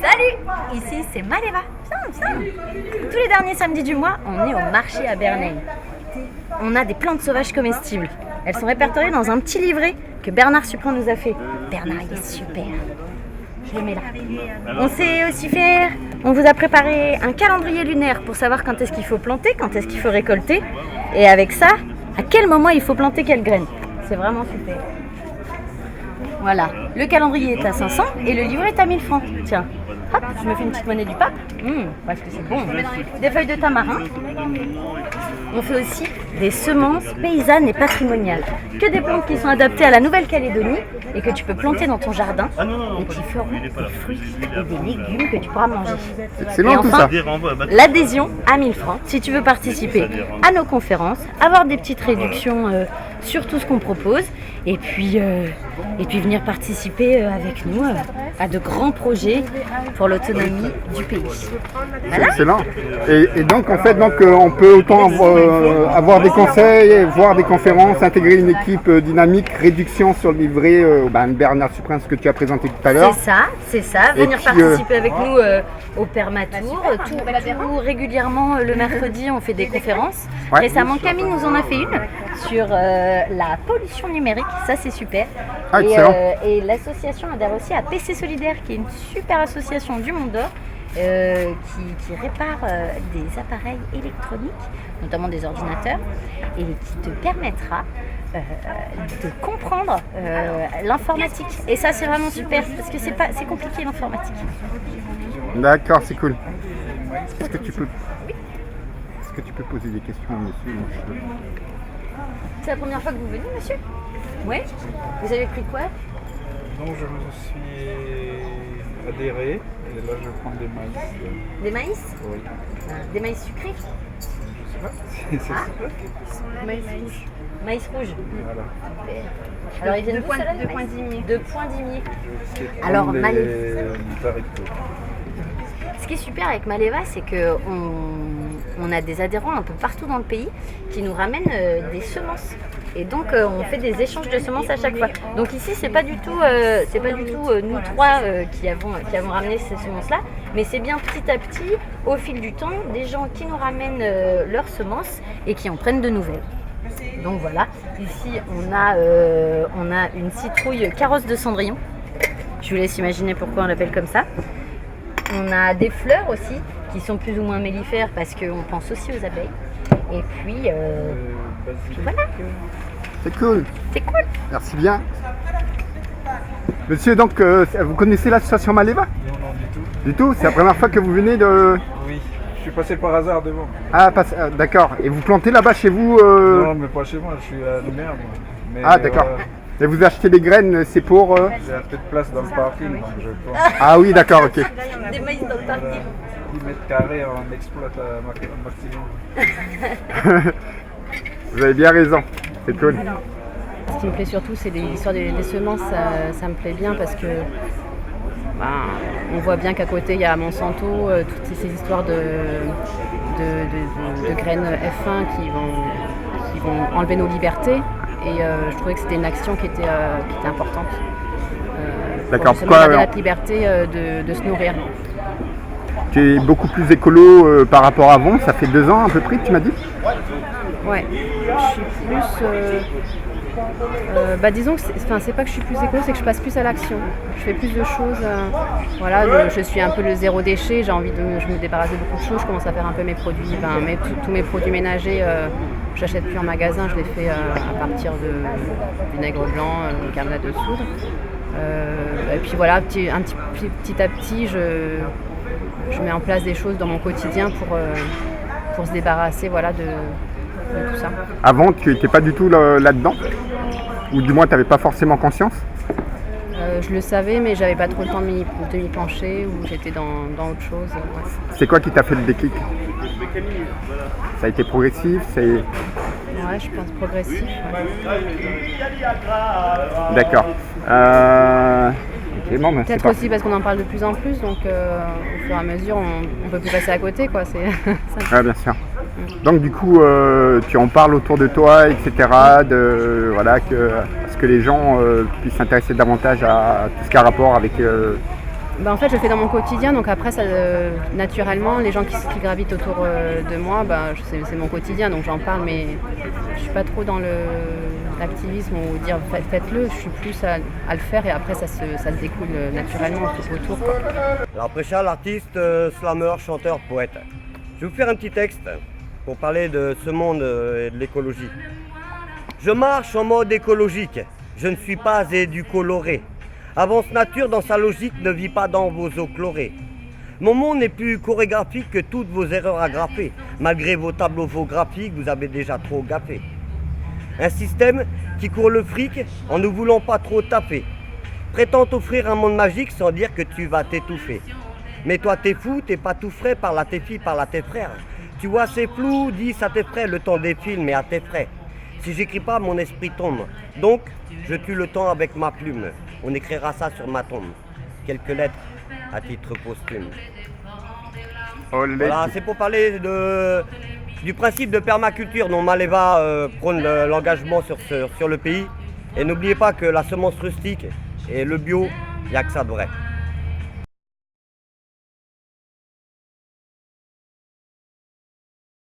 Salut, ici c'est Maleva. Viens. Tous les derniers samedis du mois, on est au marché à Bernay. On a des plantes sauvages comestibles. Elles sont répertoriées dans un petit livret que Bernard Supran nous a fait. Bernard, il est super. Je le mets là. On sait aussi faire... On vous a préparé un calendrier lunaire pour savoir quand est-ce qu'il faut planter, quand est-ce qu'il faut récolter. Et avec ça, à quel moment il faut planter quelle graine. C'est vraiment super. Voilà, le calendrier est à 500 et le livret est à 1000 francs. Tiens, hop, je me fais une petite monnaie du pape. Parce que c'est bon. Des feuilles de tamarin. On fait aussi des semences paysannes et patrimoniales. Que des plantes qui sont adaptées à la Nouvelle-Calédonie et que tu peux planter dans ton jardin et qui feront des fruits et des légumes que tu pourras manger. Excellent, et enfin, tout ça. L'adhésion à 1000 francs si tu veux participer à nos conférences, avoir des petites réductions sur tout ce qu'on propose et puis venir participer avec nous à de grands projets pour l'autonomie du pays. Voilà. Excellent. Et donc en fait on peut autant avoir des conseils, voir des conférences, intégrer une équipe dynamique, réduction sur le livret Bernard Supran, ce que tu as présenté tout à l'heure. C'est ça. Venir participer avec nous au Permatour. Tout régulièrement le mercredi on fait des conférences. Ouais. Récemment Camille nous en a fait une sur la pollution numérique, ça c'est super. Ah, excellent. Et l'association adhère aussi à PC Solidaire qui est une super association du Mont d'Or qui répare des appareils électroniques, notamment des ordinateurs, et qui te permettra de comprendre l'informatique. Et ça c'est vraiment super parce que c'est compliqué l'informatique. D'accord, c'est cool. Est-ce que tu peux poser des questions à monsieur? C'est la première fois que vous venez, monsieur? Oui. Vous avez pris quoi? Non, je me suis adhéré et là je prends des maïs. Des maïs? Oui. Des maïs sucrés? Je sais pas. C'est ça. Maïs rouge. Maïs rouge. Voilà. Alors ils viennent de Pointe-d'Imier. De Pointe-d'Imier. Alors ce qui est super avec Maleva, c'est que on a des adhérents un peu partout dans le pays qui nous ramènent des semences. Et donc on fait des échanges de semences à chaque fois. Donc ici c'est pas du tout nous trois qui avons ramené ces semences-là, mais c'est bien petit à petit, au fil du temps, des gens qui nous ramènent leurs semences et qui en prennent de nouvelles. Donc voilà, ici on a une citrouille carrosse de Cendrillon. Je vous laisse imaginer pourquoi on l'appelle comme ça. On a des fleurs aussi qui sont plus ou moins mellifères parce qu'on pense aussi aux abeilles. Et puis voilà. C'est cool. C'est cool. Merci bien. Monsieur, donc vous connaissez l'association Maleva? Non, du tout. Du tout? C'est la première fois que vous venez de... Oui, je suis passé par hasard devant. Ah, d'accord. Et vous plantez là-bas chez vous Non, mais pas chez moi, je suis à Lumière. Mais, Ah, d'accord. Et vous achetez des graines, c'est pour... J'ai un peu de place dans le parking, donc je plante. Ah oui, d'accord, ok. Des maïs dans le parking. 10 mètres carrés, on exploite maximum. Vous avez bien raison. C'est cool. Ce qui me plaît surtout, c'est l'histoire des semences. Ça me plaît bien parce que on voit bien qu'à côté, il y a Monsanto, toutes ces histoires de graines F1 qui vont enlever nos libertés. Et je trouvais que c'était une action qui était importante. D'accord, pour pourquoi garder la liberté de se nourrir. Tu es beaucoup plus écolo par rapport à avant, ça fait 2 ans à peu près, tu m'as dit? Ouais, je suis plus... disons que c'est pas que je suis plus écolo, c'est que je passe plus à l'action. Je fais plus de choses. Je suis un peu le zéro déchet, je me débarrasse de beaucoup de choses, je commence à faire un peu mes produits, tous mes produits ménagers, j'achète plus en magasin, je les fais à partir de vinaigre blanc, carnat de soude. Et puis voilà, petit à petit, je mets en place des choses dans mon quotidien pour se débarrasser de tout ça. Avant, tu n'étais pas du tout là-dedans? Ou du moins, tu n'avais pas forcément conscience? Je le savais, mais j'avais pas trop le temps de m'y pencher, ou j'étais dans autre chose. Ouais. C'est quoi qui t'a fait le déclic? Ça a été progressif? Ouais, je pense progressif. Ouais. D'accord. Okay, bon, peut-être aussi parce qu'on en parle de plus en plus, donc au fur et à mesure, on peut plus passer à côté, quoi. Ouais, bien sûr. Donc du coup, tu en parles autour de toi, etc. Parce que les gens puissent s'intéresser davantage à tout ce qui a rapport avec En fait, je le fais dans mon quotidien, donc après, ça, naturellement, les gens qui gravitent autour de moi, c'est mon quotidien, donc j'en parle, mais je suis pas trop dans l'activisme ou dire faites-le, je suis plus à le faire et après ça se découle naturellement tout autour. Alors Préchal, artiste, slammer, chanteur, poète. Je vais vous faire un petit texte pour parler de ce monde et de l'écologie. Je marche en mode écologique, je ne suis pas éducoloré. Avance nature dans sa logique, ne vit pas dans vos eaux chlorées. Mon monde n'est plus chorégraphique que toutes vos erreurs agrafées. Malgré vos tableaux faux graphiques, vous avez déjà trop gaffé. Un système qui court le fric en ne voulant pas trop taper. Prétend t'offrir un monde magique sans dire que tu vas t'étouffer. Mais toi t'es fou, t'es pas tout frais, parle à tes filles, parle à tes frères. Tu vois c'est flou, dis à tes frères, le temps défile mais à tes frais. Si j'écris pas, mon esprit tombe. Donc, je tue le temps avec ma plume. On écrira ça sur ma tombe. Quelques lettres à titre posthume. Voilà, c'est pour parler du principe de permaculture dont Maleva prône l'engagement sur le pays. Et n'oubliez pas que la semence rustique et le bio, il n'y a que ça de vrai.